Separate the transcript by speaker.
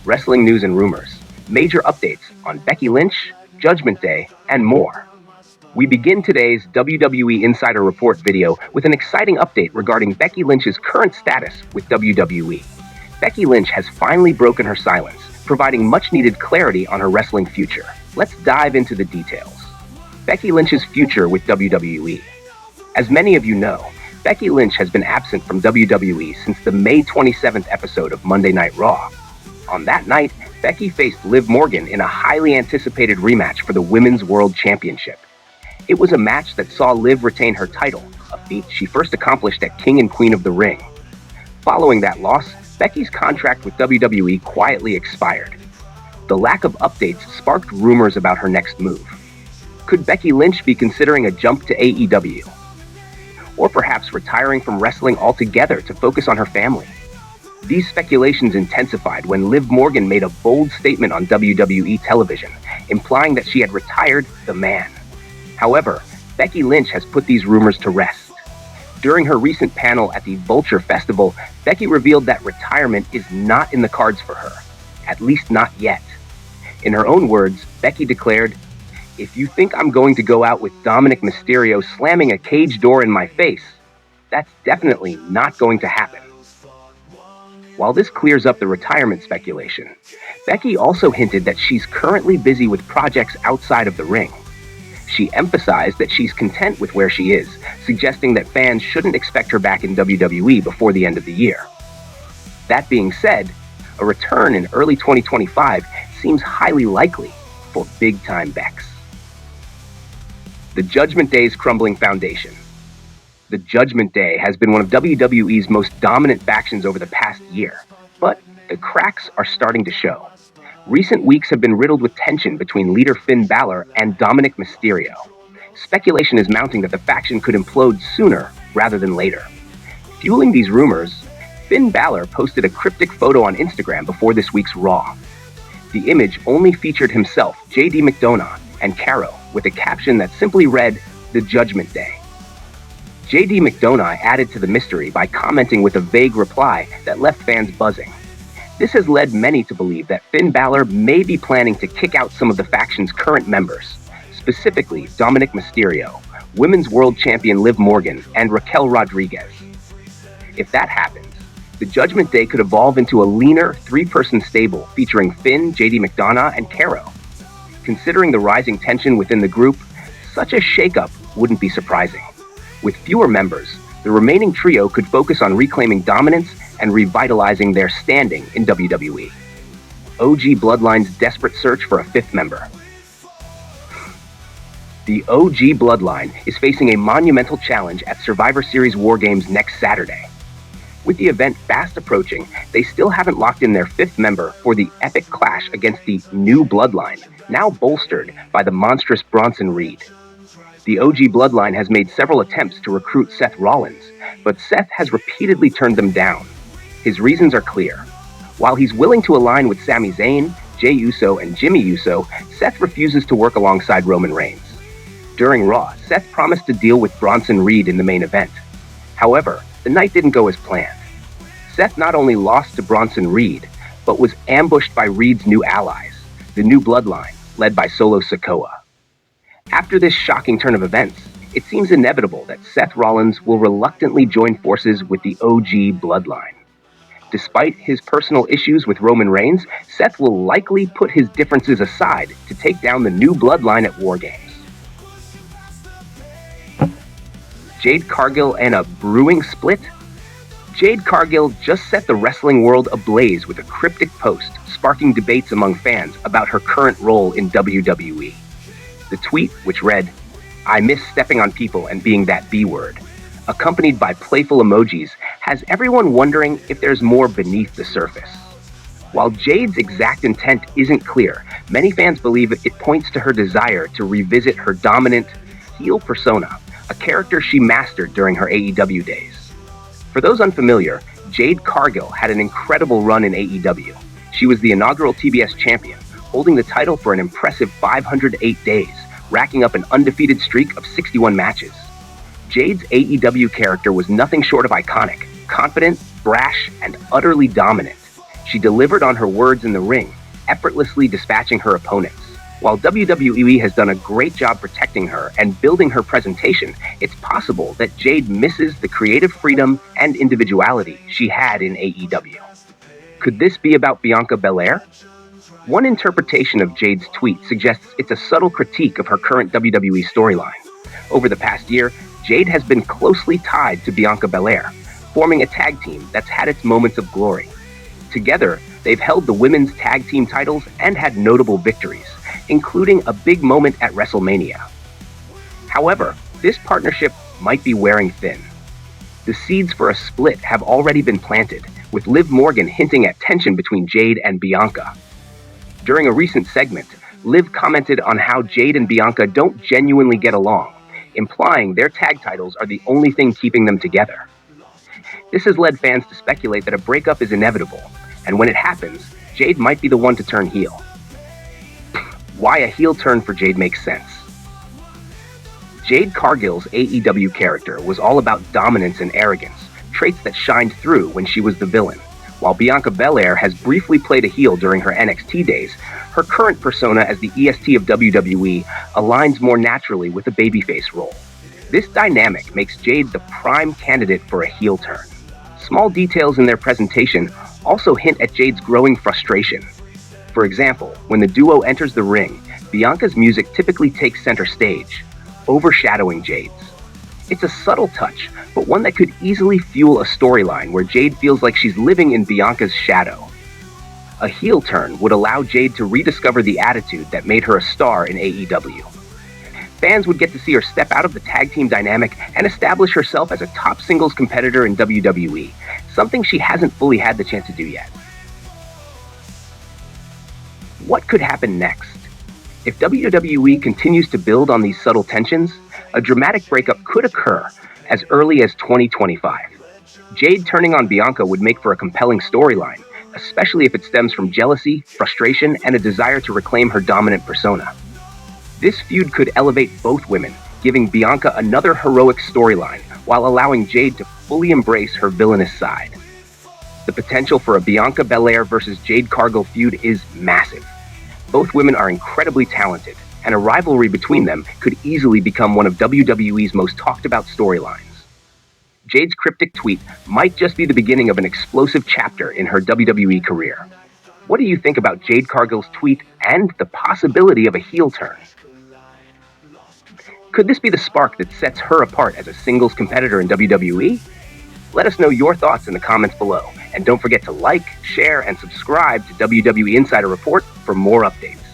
Speaker 1: wrestling news and rumors, major updates on Becky Lynch, Judgment Day, and more. We begin today's WWE Insider Report video with an exciting update regarding Becky Lynch's current status with WWE. Becky Lynch has finally broken her silence, providing much-needed clarity on her wrestling future. Let's dive into the details. Becky Lynch's future with WWE. As many of you know, Becky Lynch has been absent from WWE since the May 27th episode of Monday Night Raw. On that night, Becky faced Liv Morgan in a highly anticipated rematch for the Women's World Championship. It was a match that saw Liv retain her title, a feat she first accomplished at King and Queen of the Ring. Following that loss, Becky's contract with WWE quietly expired. The lack of updates sparked rumors about her next move. Could Becky Lynch be considering a jump to AEW? Or perhaps retiring from wrestling altogether to focus on her family? These speculations intensified when Liv Morgan made a bold statement on WWE television, implying that she had retired the man. However, Becky Lynch has put these rumors to rest. During her recent panel at the Vulture Festival, Becky revealed that retirement is not in the cards for her, at least not yet. In her own words, Becky declared, "If you think I'm going to go out with Dominic Mysterio slamming a cage door in my face, that's definitely not going to happen." While this clears up the retirement speculation, Becky also hinted that she's currently busy with projects outside of the ring. She emphasized that she's content with where she is, suggesting that fans shouldn't expect her back in WWE before the end of the year. That being said, a return in early 2025 seems highly likely for big-time Becks. The Judgment Day's crumbling foundation. The Judgment Day has been one of WWE's most dominant factions over the past year, but the cracks are starting to show. Recent weeks have been riddled with tension between leader Finn Balor and Dominic Mysterio. Speculation is mounting that the faction could implode sooner rather than later. Fueling these rumors, Finn Balor posted a cryptic photo on Instagram before this week's Raw. The image only featured himself, JD McDonough, and Caro, with a caption that simply read, "The Judgment Day." JD McDonough added to the mystery by commenting with a vague reply that left fans buzzing. This has led many to believe that Finn Balor may be planning to kick out some of the faction's current members, specifically Dominic Mysterio, Women's World Champion Liv Morgan, and Raquel Rodriguez. If that happens, the Judgment Day could evolve into a leaner three-person stable featuring Finn, JD McDonough, and Caro. Considering the rising tension within the group, such a shakeup wouldn't be surprising. With fewer members, the remaining trio could focus on reclaiming dominance and revitalizing their standing in WWE. OG Bloodline's desperate search for a fifth member. The OG Bloodline is facing a monumental challenge at Survivor Series War Games next Saturday. With the event fast approaching, they still haven't locked in their fifth member for the epic clash against the New Bloodline, now bolstered by the monstrous Bronson Reed. The OG Bloodline has made several attempts to recruit Seth Rollins, but Seth has repeatedly turned them down. His reasons are clear. While he's willing to align with Sami Zayn, Jey Uso, and Jimmy Uso, Seth refuses to work alongside Roman Reigns. During Raw, Seth promised to deal with Bronson Reed in the main event. However, the night didn't go as planned. Seth not only lost to Bronson Reed, but was ambushed by Reed's new allies, the New Bloodline, led by Solo Sikoa. After this shocking turn of events, it seems inevitable that Seth Rollins will reluctantly join forces with the OG Bloodline. Despite his personal issues with Roman Reigns, Seth will likely put his differences aside to take down the New Bloodline at War Games. Jade Cargill and a Brewing split? Jade Cargill just set the wrestling world ablaze with a cryptic post, sparking debates among fans about her current role in WWE. The tweet, which read, "I miss stepping on people and being that B-word," accompanied by playful emojis, has everyone wondering if there's more beneath the surface. While Jade's exact intent isn't clear, many fans believe it points to her desire to revisit her dominant heel persona, a character she mastered during her AEW days. For those unfamiliar, Jade Cargill had an incredible run in AEW. She was the inaugural TBS champion, holding the title for an impressive 508 days, racking up an undefeated streak of 61 matches. Jade's AEW character was nothing short of iconic, confident, brash, and utterly dominant. She delivered on her words in the ring, effortlessly dispatching her opponents. While WWE has done a great job protecting her and building her presentation, it's possible that Jade misses the creative freedom and individuality she had in AEW. Could this be about Bianca Belair? One interpretation of Jade's tweet suggests it's a subtle critique of her current WWE storyline. Over the past year, Jade has been closely tied to Bianca Belair, forming a tag team that's had its moments of glory. Together, they've held the women's tag team titles and had notable victories, including a big moment at WrestleMania. However, this partnership might be wearing thin. The seeds for a split have already been planted, with Liv Morgan hinting at tension between Jade and Bianca. During a recent segment, Liv commented on how Jade and Bianca don't genuinely get along, implying their tag titles are the only thing keeping them together. This has led fans to speculate that a breakup is inevitable, and when it happens, Jade might be the one to turn heel. Why a heel turn for Jade makes sense. Jade Cargill's AEW character was all about dominance and arrogance, traits that shined through when she was the villain. While Bianca Belair has briefly played a heel during her NXT days, her current persona as the EST of WWE aligns more naturally with a babyface role. This dynamic makes Jade the prime candidate for a heel turn. Small details in their presentation also hint at Jade's growing frustration. For example, when the duo enters the ring, Bianca's music typically takes center stage, overshadowing Jade's. It's a subtle touch, but one that could easily fuel a storyline where Jade feels like she's living in Bianca's shadow. A heel turn would allow Jade to rediscover the attitude that made her a star in AEW. Fans would get to see her step out of the tag team dynamic and establish herself as a top singles competitor in WWE, something she hasn't fully had the chance to do yet. What could happen next? If WWE continues to build on these subtle tensions, a dramatic breakup could occur as early as 2025. Jade turning on Bianca would make for a compelling storyline, especially if it stems from jealousy, frustration, and a desire to reclaim her dominant persona. This feud could elevate both women, giving Bianca another heroic storyline while allowing Jade to fully embrace her villainous side. The potential for a Bianca Belair versus Jade Cargill feud is massive. Both women are incredibly talented, and a rivalry between them could easily become one of WWE's most talked about storylines. Jade's cryptic tweet might just be the beginning of an explosive chapter in her WWE career. What do you think about Jade Cargill's tweet and the possibility of a heel turn? Could this be the spark that sets her apart as a singles competitor in WWE? Let us know your thoughts in the comments below, and don't forget to like, share, and subscribe to WWE Insider Report for more updates.